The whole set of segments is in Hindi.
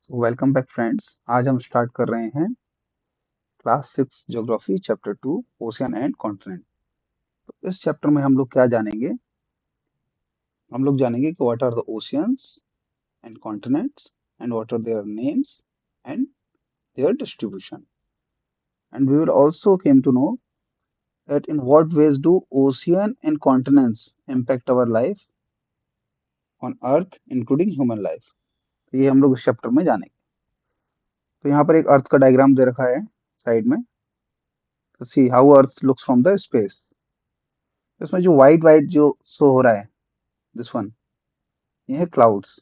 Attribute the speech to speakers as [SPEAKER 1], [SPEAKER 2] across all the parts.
[SPEAKER 1] Welcome back friends. आज हम स्टार्ट कर रहे हैं class 6 geography chapter 2 ocean and continent. तो इस चैप्टर में हम लोग क्या जानेंगे? हम लोग जानेंगे कि what are the oceans and continents and what are their names and their distribution, and we will also came to know that in what ways do ocean and continents impact our life on earth including human life. तो ये हम लोग इस चैप्टर में जानेंगे। तो यहाँ पर एक अर्थ का डायग्राम दे रखा है साइड में। तो see how earth looks from the space. इसमें जो वाइट वाइट जो शो हो रहा है, दिस वन, ये है क्लाउड्स।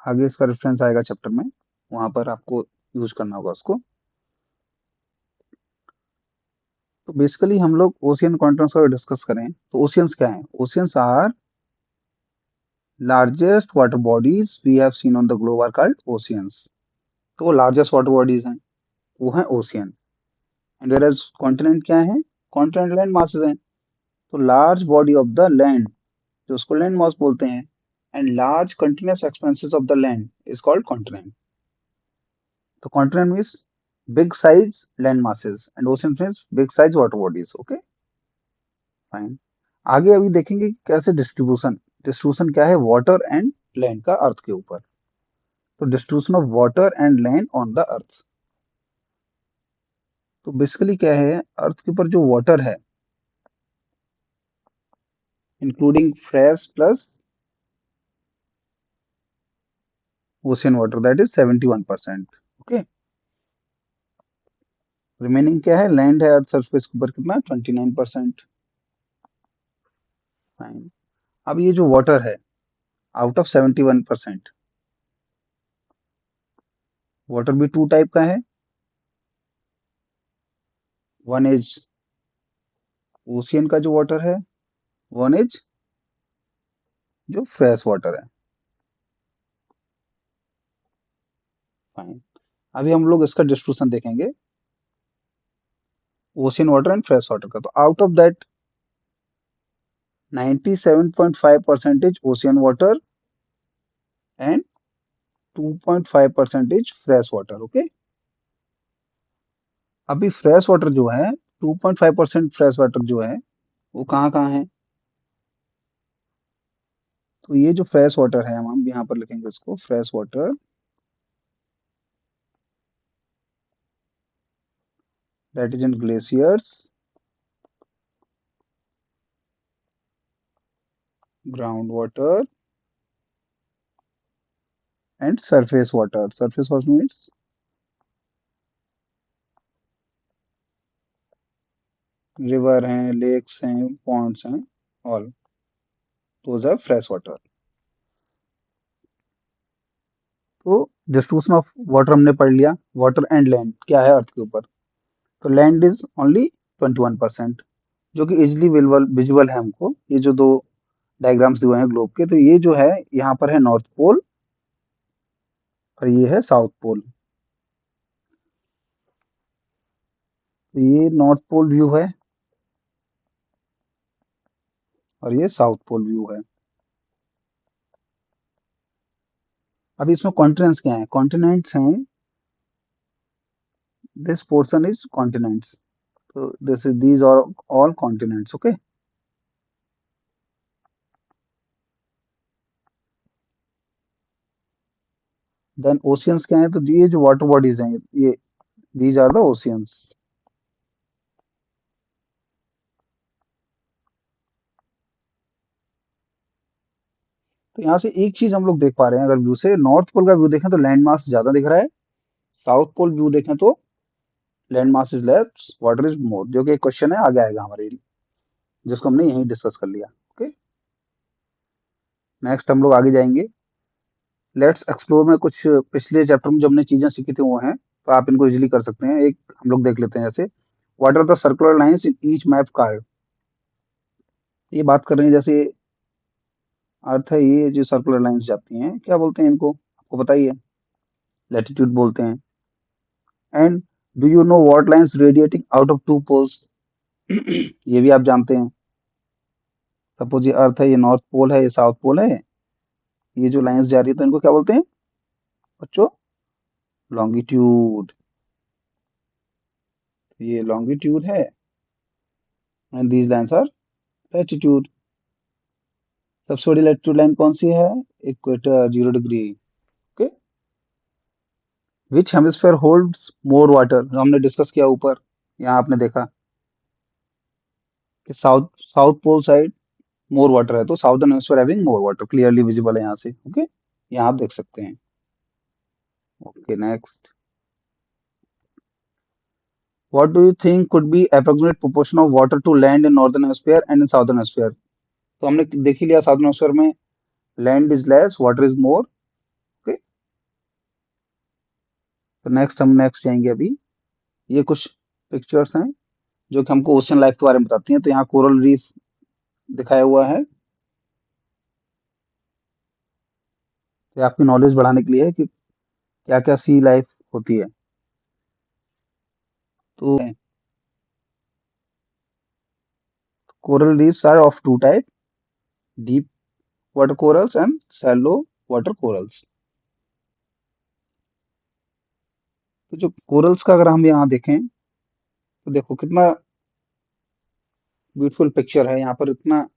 [SPEAKER 1] आगे इसका रेफरेंस आएगा चैप्टर में, वहां पर आपको यूज करना होगा उसको। तो बेसिकली हम लोग ओशियन कॉन्टिनेंट्स को डिस्कस करें तो ओशियंस क्या है? Oceans are largest water bodies we have seen on the globe are called oceans. तो वो लार्जेस्ट वाटर बॉडीज हैं, वो है ocean. And whereas continent क्या है? कॉन्टिनेंट लैंड मासेस हैं। तो large body of the land, जो उसको लैंड मास बोलते हैं, and large continuous expanses of the land is called continent. तो continent means big size land masses and ocean means big size water bodies. Okay, fine. आगे अभी देखेंगे कि कैसे डिस्ट्रीब्यूशन डिस्ट्रीब्यूशन क्या है वाटर एंड लैंड का अर्थ के ऊपर। तो distribution of water and land on the earth. तो बेसिकली क्या है, अर्थ के ऊपर जो वाटर है including fresh plus ocean water, that is 71%। Okay, remaining क्या है? लैंड है अर्थ सरफेस के ऊपर कितना? 29%। फाइन। अब ये जो वाटर है, आउट ऑफ 71%, वाटर भी टू टाइप का है। वन इज ओशियन का जो वाटर है, वन इज जो फ्रेश वाटर है। फाइन। अभी हम लोग इसका डिस्ट्रीब्यूशन देखेंगे, ocean water and fresh water का। तो out of that 97.5% is ocean water and 2.5% is fresh water. Okay, अभी फ्रेश वाटर जो है, 2.5% फ्रेश वाटर जो है, वो कहाँ कहाँ है? तो ये जो फ्रेश वाटर है, हम यहाँ पर लिखेंगे इसको fresh water, that is in glaciers, ground water and surface water. Surface water means river हैं, लेक्स हैं, पॉन्ड्स हैं, all those are fresh water. तो डिस्ट्रीब्यूशन ऑफ वाटर हमने पढ़ लिया। वाटर एंड लैंड क्या है अर्थ के ऊपर? तो लैंड इज ओनली 21%, जो कि इजिली विजुअल है हमको। ये जो दो डायग्राम्स दिए हुए हैं ग्लोब के, तो ये जो है यहाँ पर है नॉर्थ पोल और ये है साउथ पोल। तो ये नॉर्थ पोल व्यू है और ये साउथ पोल व्यू है। अब इसमें कॉन्टिनेंट्स क्या है? कॉन्टिनेंट्स हैं, दिस पोर्शन इज कॉन्टिनेंट्स। तो this is these are all continents. Okay, then oceans क्या है? तो ये जो वाटर बॉडीज हैं, ये दीज आर द ओशियंस। तो यहाँ से एक चीज हम लोग देख पा रहे हैं, अगर व्यू से नॉर्थ पोल का व्यू देखें तो लैंड मास ज्यादा दिख रहा है, साउथ पोल व्यू देखें तो land mass is less, water is मोर, जो कि एक क्वेश्चन है, आगे आएगा हमारे लिए, जिसको हमने यहीं डिस्कस कर लिया। ओके, नेक्स्ट हम लोग आगे जाएंगे। लेट्स एक्सप्लोर में कुछ पिछले चैप्टर में जो हमने चीजें सीखी थी वो हैं, तो आप इनको इजिली कर सकते हैं। एक हम लोग देख लेते हैं, जैसे what are the circular lines in each map card. ये बात कर रहे हैं, जैसे अर्थ है, ये जो सर्कुलर लाइंस जाती हैं, क्या बोलते हैं इनको? आपको बताइए। लैटिट्यूड बोलते हैं। And do you know what lines radiating out of two poles? ये भी आप जानते हैं। सपोज ये अर्थ है, ये नॉर्थ पोल है, ये साउथ पोल है, ये जो लाइंस जा रही है, तो इनको क्या बोलते हैं? बच्चों लॉन्गिट्यूड, ये लॉन्गिट्यूड है and these lines are latitude. सबसे बड़ी लैटिट्यूड लाइन कौन सी है? Equator 0 degree. Okay, which hemisphere holds more water, जो हमने डिस्कस किया ऊपर। यहाँ आपने देखा कि south south pole side more water है, तो southern hemisphere having more water, clearly visible है यहाँ से। ओके, यहाँ आप देख सकते हैं। Okay, next, what do you think could be approximate proportion of water to land in northern hemisphere and in southern hemisphere? तो हमने देख ही लिया, साउदर्न हेमिस्फीयर में land is less, water is more. Okay, तो नेक्स्ट, हम नेक्स्ट जाएंगे अभी। ये कुछ पिक्चर्स हैं जो कि हमको ओशन लाइफ के बारे में बताती हैं। तो यहाँ कोरल रीफ दिखाया हुआ है, ये आपकी नॉलेज बढ़ाने के लिए है कि क्या क्या सी लाइफ होती है। तो coral reefs are of two type, deep water corals and shallow water corals. तो जो कोरल्स का अगर हम यहाँ देखें तो देखो कितना ब्यूटीफुल पिक्चर है। यहाँ पर इतना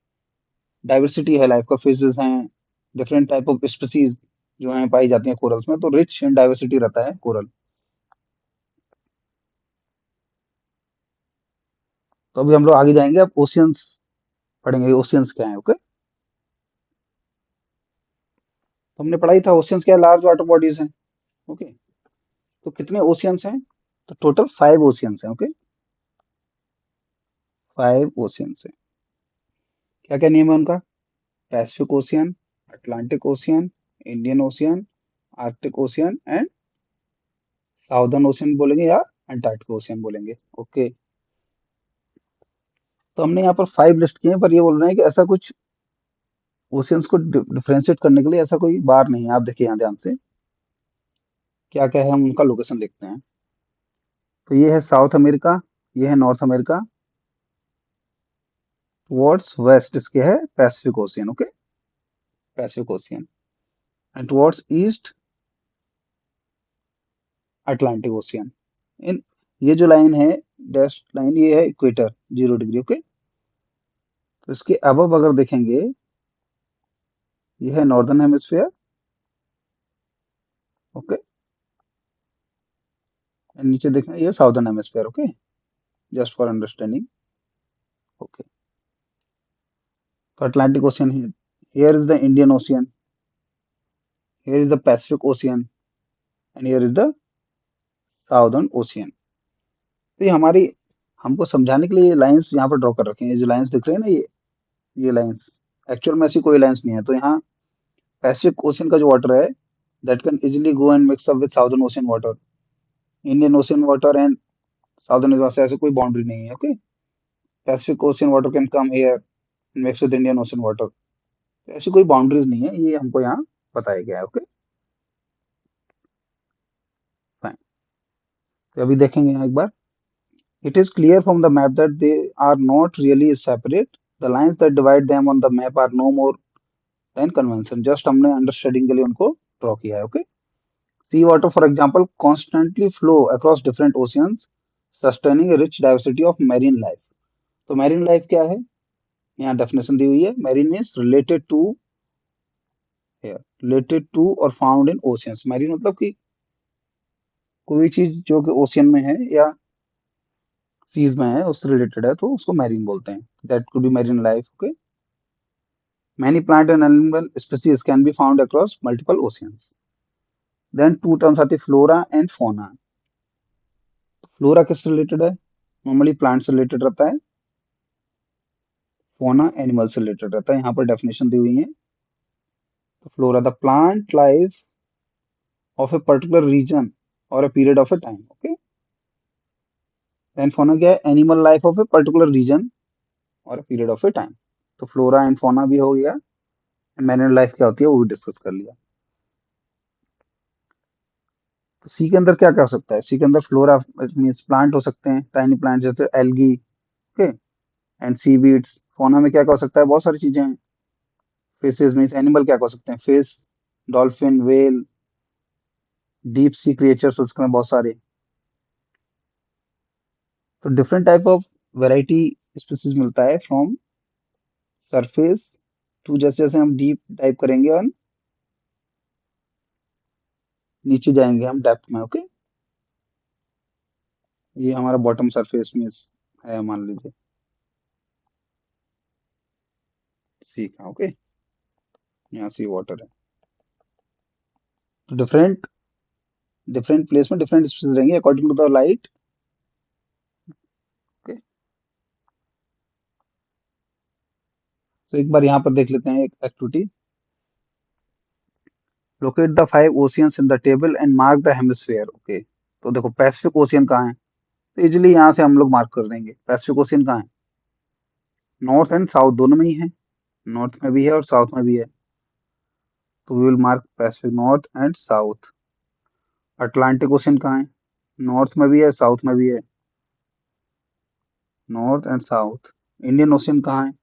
[SPEAKER 1] डाइवर्सिटी है, लाइफ का फिशेस हैं, डिफरेंट टाइप ऑफ स्पीसीज जो हैं पाई जाती हैं कोरल्स में, तो रिच इन डाइवर्सिटी रहता है कोरल। तो अभी हम लोग आगे जाएंगे, अब ओशियंस पढ़ेंगे, ओशियंस क्या है। ओके, तो हमने पढ़ा ही था ओशियंस क्या, लार्ज वाटर बॉडीज हैं। ओके, तो कितने ओशियंस हैं? तो टोटल 5 ओशियंस हैं। ओके, 5 ओशियंस हैं। क्या क्या नेम है उनका? Pacific ocean, Atlantic ocean, Indian ocean, Arctic ocean and southern ocean बोलेंगे या अंटार्कटिक ओशियन बोलेंगे। ओके, तो हमने यहाँ पर 5 लिस्ट किए हैं, पर ये बोल रहे हैं कि ऐसा कुछ ओशियंस को डिफरेंशिएट करने के लिए ऐसा कोई बार नहीं है। आप देखिए यहाँ ध्यान से क्या क्या है, हम उनका लोकेशन देखते हैं। तो ये है साउथ अमेरिका, ये है नॉर्थ अमेरिका, टुवर्ड्स वेस्ट इसके है Pacific Ocean. Okay, Pacific Ocean and towards east Atlantic Ocean. इन ये जो लाइन है, डैश लाइन, ये है इक्वेटर 0 डिग्री। ओके, तो इसके अबव अगर देखेंगे, ये है नॉर्दर्न हेमिस्फीयर। ओके, एंड नीचे देखें, ये southern hemisphere. Okay, just for understanding. Okay, तो अटलांटिक ओशियन है, here is the Indian ocean, here is the Pacific Ocean and here is the southern ocean. तो ये हमारी, हमको समझाने के लिए ये लाइंस यहाँ पर ड्रॉ कर रखे हैं। ये जो लाइंस दिख रहे हैं ना, ये लाइंस, एक्चुअल में ऐसी कोई लाइंस नहीं है। तो यहाँ पैसिफिक ओशियन का जो वाटर है, that can easily go and mix up with southern ocean water, Indian ocean water and southern ocean, से ऐसे कोई बाउंड्री नहीं है। Okay, Pacific ocean water can come here mix with Indian ocean water, ऐसी कोई बाउंड्रीज नहीं है, ये हमको यहाँ बताया गया है। Okay, fine. तो अभी देखेंगे यहाँ एक बार, it is clear from the map that they are not really separate, the lines that divide them on the map are no more than convention, just हमने अंडरस्टैंडिंग के लिए उनको ड्रॉ किया है। Okay, sea water for example constantly flow across different oceans sustaining a rich diversity of marine life। तो मैरीन लाइफ क्या है, यहाँ डेफिनेशन दी हुई है, मैरीन इज रिलेटेड टू और फाउंड इन ओशियंस। मैरीन मतलब कि कोई चीज जो कि ओशियन में है या सीज में है, उससे रिलेटेड है, तो उसको मैरीन बोलते हैं। That could be marine life. Okay, many plant and animal species can be found across multiple oceans। Then two terms आती है, फ्लोरा एंड फोना। फ्लोरा किससे रिलेटेड है? नॉर्मली प्लांट से रिलेटेड रहता है, फोना एनिमल से रिलेटेड रहता है। यहाँ पर डेफिनेशन दी हुई है। तो flora the plant life of a particular region और a period of a time. Okay, then fauna क्या है? Animal life of a particular region और a period of a time. तो फ्लोरा एंड फोना भी हो गया, मैरिन लाइफ क्या होती है वो भी डिस्कस कर लिया। तो सी के अंदर क्या क्या हो सकता है? सी के अंदर फ्लोरा मीन्स प्लांट हो सकते हैं, टाइनी प्लांट जैसे algae. Okay, and sea beads. Fauna में क्या क्या हो सकता है? बहुत सारी चीजें हैं। फिशेज मीन्स एनिमल क्या क्या हो सकते हैं? Fish, dolphin, well, deep sea creatures उसके अंदर बहुत सारे। तो different type of variety species मिलता है फ्रॉम सरफेस टू, जैसे जैसे हम डीप डाइव करेंगे और नीचे जाएंगे हम डेप्थ में। ओके, ये हमारा बॉटम सरफेस में है, मान लीजिए सी का। ओके, यहाँ सी वाटर है। तो डिफरेंट डिफरेंट प्लेस में डिफरेंट स्पीसीज रहेंगे according to the light. Okay, तो एक बार यहाँ पर देख लेते हैं एक activity. Locate the 5 oceans in the table and mark the hemisphere. Okay, तो देखो पैसिफिक ओशियन कहाँ है, तो इजिली यहाँ से हम लोग मार्क कर देंगे। पैसिफिक ओशियन कहाँ है, नॉर्थ एंड साउथ दोनों में ही है। नॉर्थ में भी है और साउथ में भी है, तो we will mark Pacific north and south. Atlantic ocean कहाँ है, नॉर्थ में भी है साउथ में भी है, north and south. Indian ocean कहाँ है,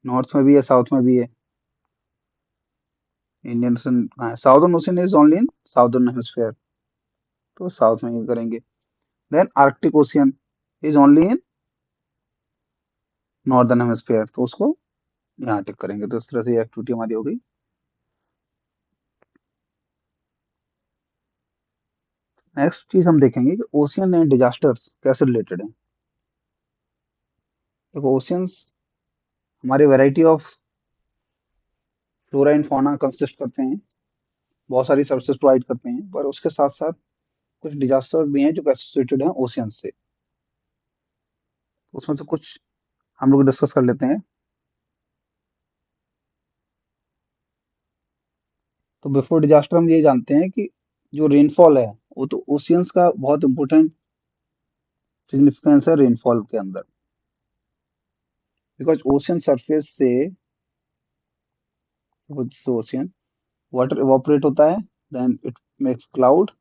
[SPEAKER 1] नॉर्थ में भी है साउथ में भी है। इंडियन ओशियन कहाँ है, southern ocean is only in southern hemisphere, तो साउथ में ही करेंगे। Then Arctic ocean is only in northern hemisphere, तो उसको यहाँ टिक करेंगे। तो इस तरह से ये एक्टिविटी हमारी हो गई। नेक्स्ट चीज हम देखेंगे कि ओशियन एंड डिजास्टर्स कैसे रिलेटेड हैं। देखो ओशियंस हमारे variety of flora and fauna consist करते हैं, बहुत सारी सर्विसेज प्रोवाइड करते हैं, पर उसके साथ साथ कुछ डिजास्टर भी हैं जो एसोसिएटेड हैं ओशियन से। उसमें से कुछ हम लोग डिस्कस कर लेते हैं। तो बिफोर डिजास्टर हम ये जानते हैं कि जो रेनफॉल है वो तो ओशियंस का बहुत इंपॉर्टेंट सिग्निफिकेंस है रेनफॉल के अंदर, बिकॉज ओशियन सरफेस से ओशियन वाटर इवापोरेट होता है, then it makes cloud,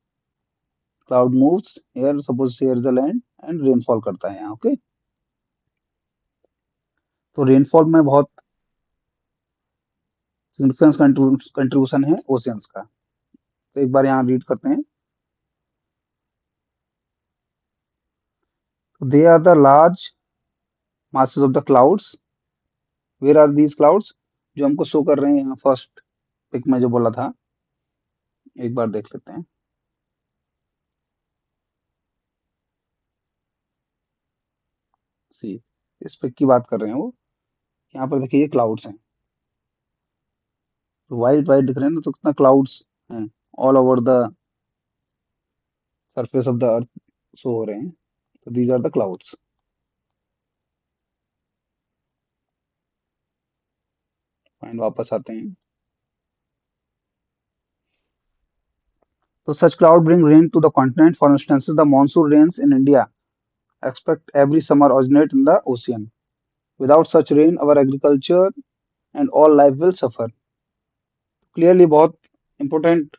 [SPEAKER 1] cloud moves here, suppose here is a land, and rainfall करता है यहाँ। ओके, तो रेनफॉल में बहुत सिग्निफिकेंस कंट्रीब्यूशन है ओशियंस का। तो एक बार यहाँ रीड करते हैं। They are the large masses of the clouds। where are these clouds, जो हमको शो कर रहे हैं यहाँ फर्स्ट पिक में जो बोला था, एक बार देख लेते हैं। सी, इस पिक की बात कर रहे हैं वो। यहाँ पर देखिए ये क्लाउड्स हैं, तो वाइट वाइट दिख रहे हैं ना, तो कितना क्लाउड्स हैं all over the surface of the earth show हो रहे हैं। तो these are the clouds. Point वापस आते हैं। तो such cloud bring rain to the continent, for instance the monsoon rains in India expect every summer originate in the ocean। Without such rain, our agriculture and all life will suffer। Clearly बहुत इंपॉर्टेंट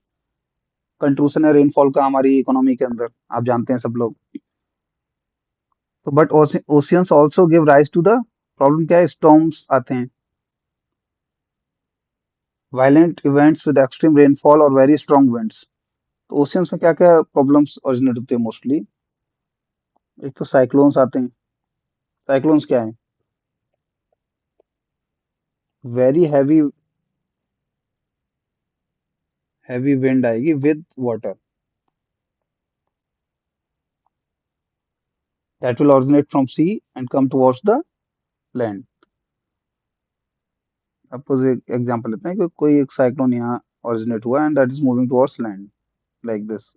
[SPEAKER 1] कंट्रीब्यूशन है रेनफॉल का हमारी इकोनॉमी के अंदर, आप जानते हैं सब लोग। तो but oceans also give rise to the problem, क्या है, स्टॉर्म्स आते हैं, violent events with extreme rainfall और वेरी स्ट्रॉन्ग विंड्स। तो ओशियंस में क्या क्या प्रॉब्लम्स ओरिजिनेट होते हैं मोस्टली। एक तो साइक्लोन्स आते हैं। साइक्लोन्स क्या है, वेरी हैवी हैवी विंड आएगी with water, that will originate from sea and come towards the land. Suppose एक एग्जांपल लेते हैं कि कोई एक साइक्लोन यहाँ ओरिजिनेट हुआ and that is moving towards land like this.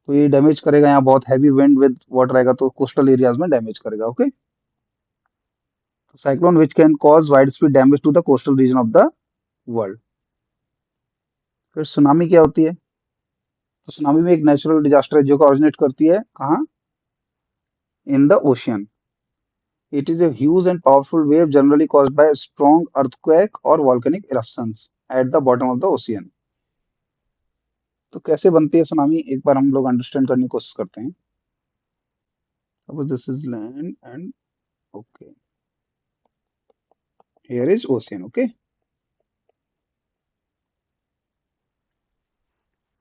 [SPEAKER 1] तो ये डैमेज करेगा, यहाँ बहुत हैवी विंड विद वाटर आएगा तो कोस्टल एरियाज में डैमेज करेगा। ओके, तो cyclone which can cause widespread damage to the coastal region of the world. फिर सुनामी क्या होती है, तो सुनामी में एक नेचुरल डिजास्टर है जो का ओरिजिनेट करती है कहाँ, in the ocean. It is a huge and powerful wave generally caused by a strong earthquake or volcanic eruptions at the bottom of the ocean। तो कैसे बनती है सुनामी, एक बार हम लोग अंडरस्टैंड करने की कोशिश करते हैं। Suppose this is land and okay, here is ocean। Okay,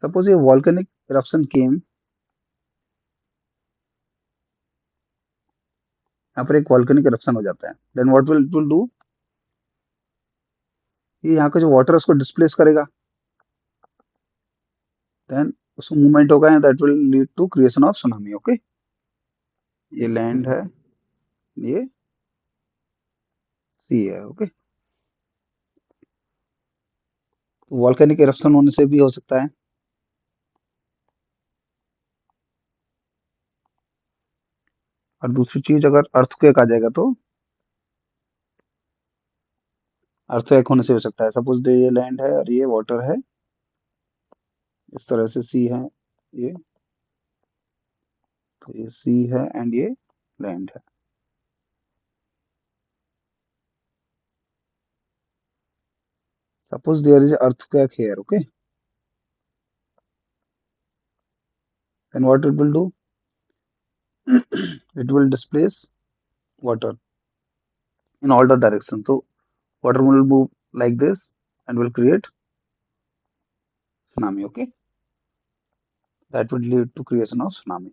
[SPEAKER 1] suppose ये वॉल्केनिक इरप्शन केम, यहाँ पर एक वॉल्केनिक इरप्शन हो जाता है, then what will it will do, ये यहाँ का जो वाटर है उसको डिस्प्लेस करेगा, देन उसमें मूवमेंट होगा and that will lead to creation of tsunami. Okay, ये लैंड है, ये सी है। ओके, तो वॉल्केनिक इरप्शन होने से भी हो सकता है। और दूसरी चीज, अगर अर्थक्वेक आ जाएगा तो अर्थक्वेक होने से हो सकता है। सपोज ये लैंड है और ये वाटर है, इस तरह से सी है ये, तो ये सी है एंड ये लैंड है। Suppose there is earthquake here, okay, then what it will do, it will displace water in all the directions. So water will move like this and will create tsunami. Okay, that would lead to creation of tsunami.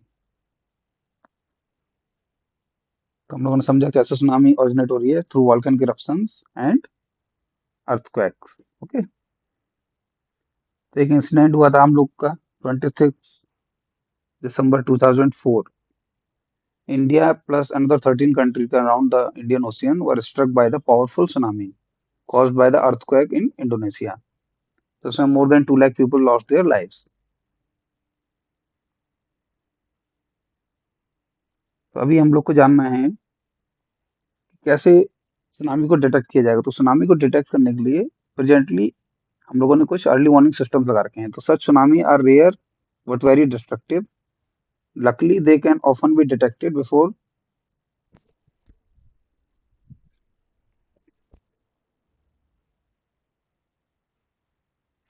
[SPEAKER 1] तो हम लोगों ने समझा कैसे सुनामी ओरिजिनेट हो रही है, through volcanic eruptions and earthquakes. Okay, तो एक इंसिडेंट हुआ था हम लोग का 26 दिसंबर 2004। India plus another 13 countries around the Indian Ocean were struck by the powerful tsunami caused by the earthquake in Indonesia. So more than 2 lakh people lost their lives. तो अभी हम लोग को जानना है कि कैसे सुनामी को डिटेक्ट किया जाएगा। तो सुनामी को डिटेक्ट करने के लिए प्रेजेंटली हम लोगों ने कुछ अर्ली वार्निंग सिस्टम लगा रखे हैं। तो such tsunami are rare but very destructive, luckily they can often be detected before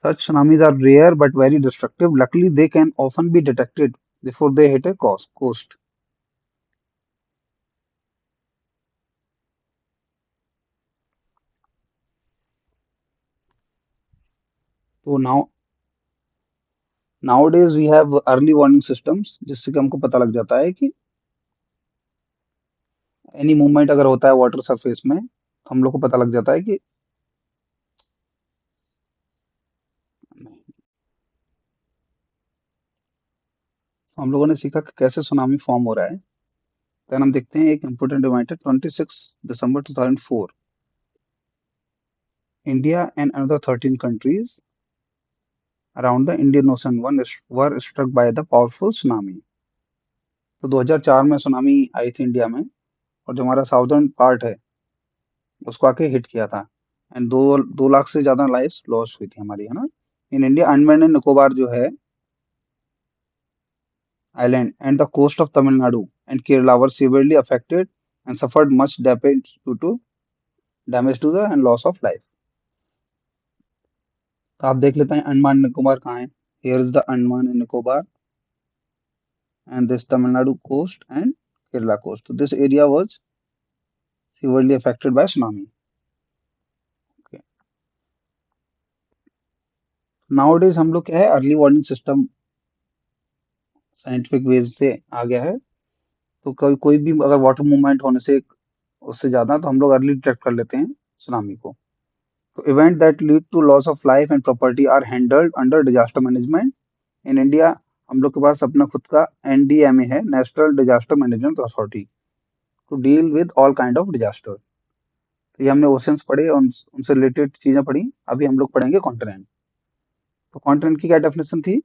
[SPEAKER 1] such tsunamis are rare but very destructive, luckily they can often be detected before they hit a coast. तो nowadays we have early warning systems जिससे कि हमको पता लग जाता है कि एनी मूवमेंट अगर होता है वाटर सरफेस में तो हम लोग को पता लग जाता है कि हम लोगों ने सीखा कि कैसे सुनामी फॉर्म हो रहा है। देन हम देखते हैं एक इम्पोर्टेंट इवेंट है 26 दिसंबर 2004। India and another 13 countries around the Indian Ocean were struck by the powerful tsunami। तो 2004 में सुनामी आई थी इंडिया में, और जो हमारा साउदर्न पार्ट है उसको आके हिट किया था, एंड 2 लाख से ज्यादा लाइफ लॉस हुई थी हमारी, है ना। In India, Andaman and Nicobar जो है island and the coast of Tamil Nadu and Kerala were severely affected and suffered much damage to the and loss of life। तो आप देख लेते हैं अंडमान निकोबार कहाँ है। Here is the Andaman and Nicobar and this Tamil Nadu coast and Kerala coast. So this area was severely affected by tsunami। Okay. Nowadays हम लोग क्या है, early warning system scientific ways से आ गया है। तो कोई भी अगर वाटर मूवमेंट होने से उससे ज्यादा, तो हम लोग अर्ली डिटेक्ट कर लेते हैं सुनामी को। तो event that lead to loss of life and property are handled under disaster management. In India हम लोग के पास अपना खुद का एनडीएमए है, national disaster management authority, to deal with all kind of disaster. तो ये हमने ओशंस पढ़े और उनसे रिलेटेड चीजें पढ़ी। अभी हम लोग पढ़ेंगे कॉन्टिनेंट। तो कॉन्टिनेंट की क्या डेफिनेशन थी,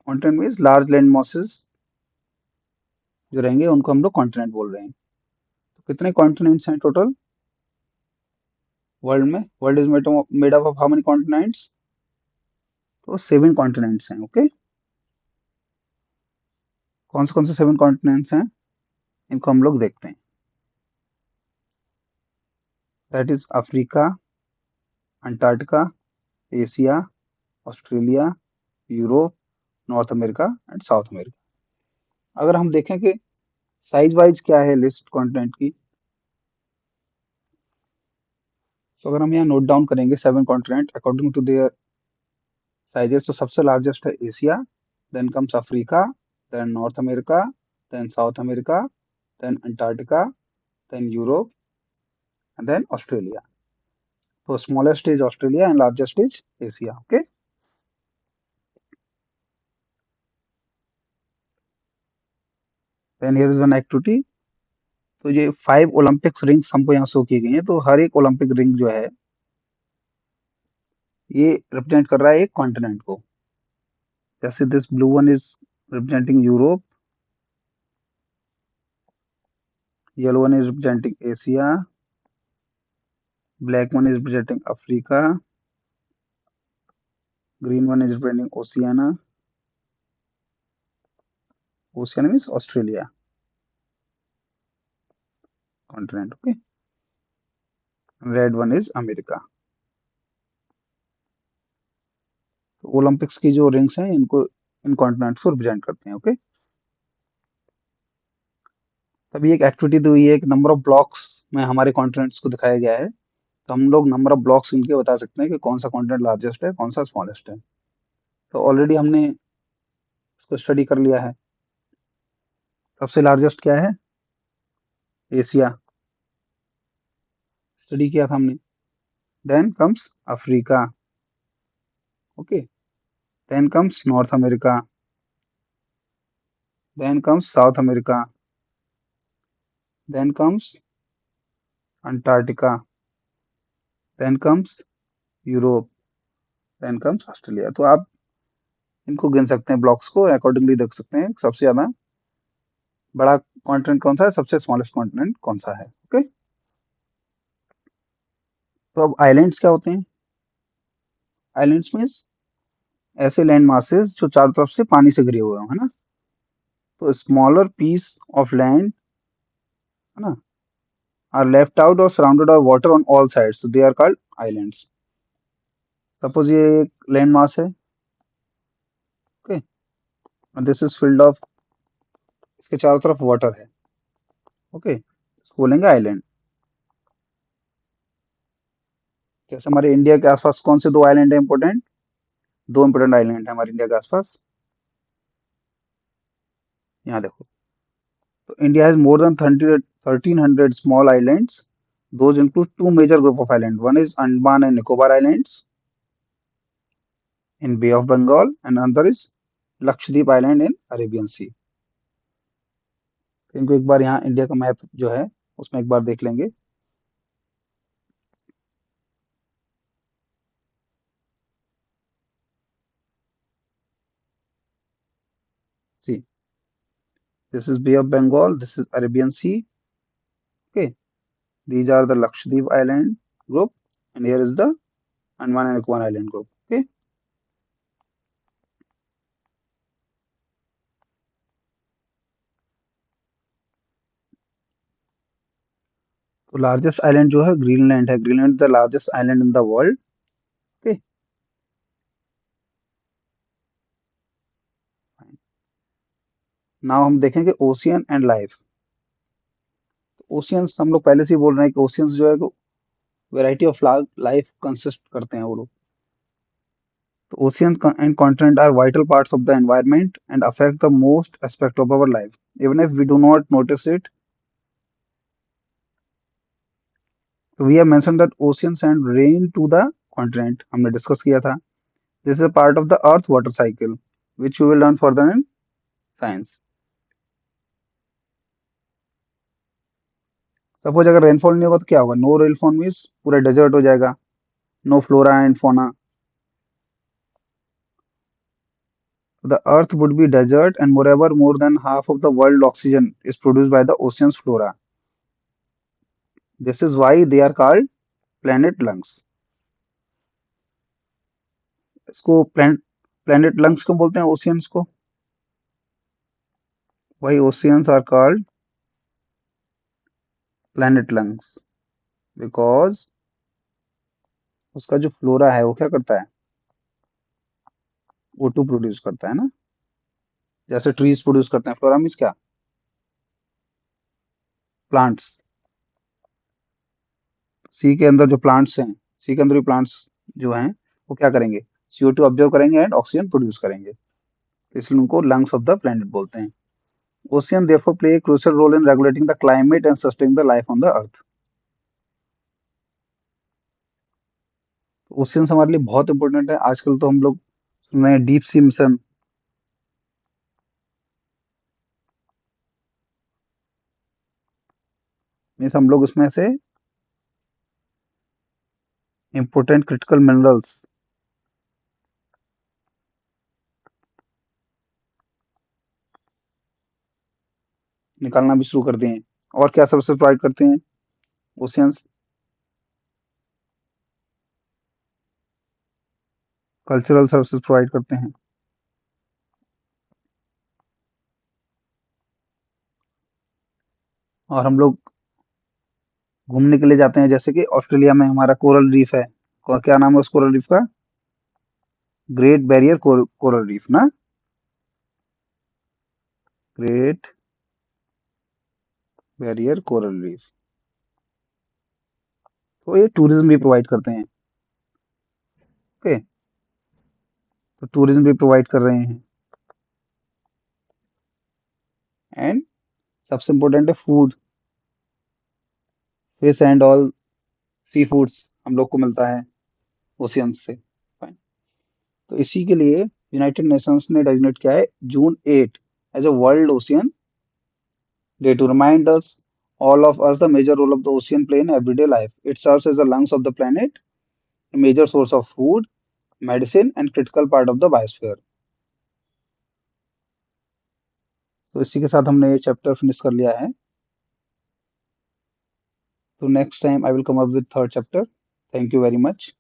[SPEAKER 1] continent means large land mosses जो रहेंगे उनको हम लोग कॉन्टिनेंट बोल रहे हैं। तो कितने कॉन्टिनेंट्स हैं टोटल वर्ल्ड में, world is made up of how many continents, तो 7 कॉन्टिनेंट्स हैं। ओके, कौन से 7 कॉन्टिनेंट्स हैं इनको हम लोग देखते हैं। That is Africa, Antarctica, Asia, Australia, Europe, north America and south America. अगर हम देखें कि साइज वाइज क्या है लिस्ट कॉन्टिनेंट की, तो अगर हम यहाँ नोट डाउन करेंगे 7 continent according to their sizes तो सबसे लार्जेस्ट है Asia, then comes Africa, then North America, then South America, then Antarctica, then Europe and then Australia. तो smallest is Australia and largest is Asia. Okay. Then here is one activity. तो ये 5 ओलंपिक्स रिंग्स हमको यहाँ शो की गई हैं. तो हर एक ओलंपिक रिंग जो है ये रिप्रेजेंट कर रहा है एक कॉन्टिनेंट को. जैसे this blue one is representing Europe, yellow one is representing Asia, black one is representing Africa, green one is representing Oceania. Oceania means Australia continent. Okay. Red one is America. तो ओलंपिक्स की जो रिंग्स हैं इनको इन कॉन्टिनेंट्स को रिप्रेजेंट करते हैं. ओके. तभी एक एक्टिविटी दी हुई है, एक नंबर ऑफ ब्लॉक्स में हमारे कॉन्टिनेंट्स को दिखाया गया है. तो हम लोग नंबर ऑफ ब्लॉक्स इनके बता सकते हैं कि कौन सा कॉन्टिनेंट लार्जेस्ट है, कौन सा स्मॉलेस्ट है. तो ऑलरेडी हमने इसको स्टडी कर लिया है. सबसे लार्जेस्ट क्या है? एशिया. स्टडी किया था हमने. Then comes Africa. Okay. Then comes North America. Then comes South America. Then comes Antarctica. Then comes Europe. Then comes Australia. तो आप इनको गिन सकते हैं, ब्लॉक्स को अकॉर्डिंगली देख सकते हैं सबसे ज्यादा बड़ा कॉन्टिनेंट कौन सा है, सबसे स्मॉलेस्ट कॉन्टिनेंट कौन सा है. ओके. तो अब आइलैंड्स क्या होते हैं? आइलैंड्स मीन्स ऐसे लैंड मासेस जो चारों तरफ से पानी से घिरे हुए हो, है ना. तो स्मॉलर पीस ऑफ लैंड, है ना, आर लेफ्ट आउट और surrounded by water on all sides, they are called islands. Suppose ये एक लैंड मास है. Okay. This is field of, इसके चारों तरफ वाटर है. ओके. इसको बोलेंगे आइलैंड. जैसे हमारे इंडिया के आसपास कौन से दो आइलैंड है इंपॉर्टेंट? दो इंपॉर्टेंट आइलैंड है हमारे इंडिया के आसपास. यहाँ देखो. तो India has more than 1300 small islands. Those include two major group of islands. One is Andaman and Nicobar Islands in Bay of Bengal, and another is Lakshadweep Island in Arabian Sea. इनको एक बार यहाँ इंडिया का मैप जो है उसमें एक बार देख लेंगे. See, this is Bay of Bengal, this is Arabian Sea. Okay, these are the Lakshadweep Island group, and here is the Andaman and Nicobar Island group. Okay. तो लार्जेस्ट आइलैंड जो है ग्रीनलैंड है. Greenland the largest island in the world. Okay. Now हम देखेंगे ओशियन एंड लाइफ. ओशियंस हम लोग पहले से ही बोल रहे हैं कि ओशियंस जो है वैरायटी ऑफ लाइफ कंसिस्ट करते हैं वो लोग. तो ocean and continent are vital parts of the environment and affect the most aspect of our life even if we do not notice it. तो we have mentioned that oceans send rain to the continent. हमने डिस्कस किया था. This is a part of the earth water cycle which you will learn further in science. Suppose अगर रेनफॉल नहीं होगा तो क्या होगा? नो रेनफॉल मीन्स पूरा डेजर्ट हो जाएगा. No flora and fauna. The earth would be desert, and moreover, more than half of the world oxygen is produced by the ocean's flora. This is why they are called planet lungs. इसको planet lungs क्यों बोलते हैं oceans को? Why oceans are called planet lungs? Because उसका जो फ्लोरा है वो क्या करता है? O2 प्रोड्यूस करता है ना. जैसे ट्रीज प्रोड्यूस करते हैं. फ्लोरा मीन्स क्या? प्लांट्स. सी के अंदर जो प्लांट्स हैं, सी के अंदर भी प्लांट्स जो हैं वो क्या करेंगे? CO2 ऑब्जर्व करेंगे एंड ऑक्सीजन प्रोड्यूस करेंगे, इसलिए उनको लंग्स ऑफ द प्लेनेट बोलते हैं। Ocean therefore play a crucial role in regulating the climate and sustaining the life on the earth. Oceans हमारे लिए बहुत इंपॉर्टेंट है। आजकल तो हम लोग सुन रहे हैं डीप सी मिशन, मीन्स हम लोग उसमें से इंपॉर्टेंट क्रिटिकल मिनरल्स निकालना भी शुरू कर दिए हैं। और क्या सर्विसेज प्रोवाइड करते हैं ओशियंस? कल्चरल सर्विसेज प्रोवाइड करते हैं। और हम लोग घूमने के लिए जाते हैं, जैसे कि ऑस्ट्रेलिया में हमारा कोरल रीफ है। क्या नाम है उस कोरल रीफ का? ग्रेट बैरियर कोरल रीफ ना, ग्रेट बैरियर कोरल रीफ। तो ये टूरिज्म भी प्रोवाइड करते हैं। ओके, तो टूरिज्म भी प्रोवाइड कर रहे हैं। एंड सबसे इम्पोर्टेंट है food, fish and all sea foods हम लोग को मिलता है ओशियंस से। Fine. तो इसी के लिए यूनाइटेड नेशंस ने डेजिग्नेट किया है June 8 as a world ocean day to remind us all of us the major role of the ocean play in everyday life. It serves as the lungs of the planet, a major source of food, medicine, and critical part of the biosphere. तो इसी के साथ हमने ये चैप्टर फिनिश कर लिया है। तो next time I will come up with third chapter. Thank you very much.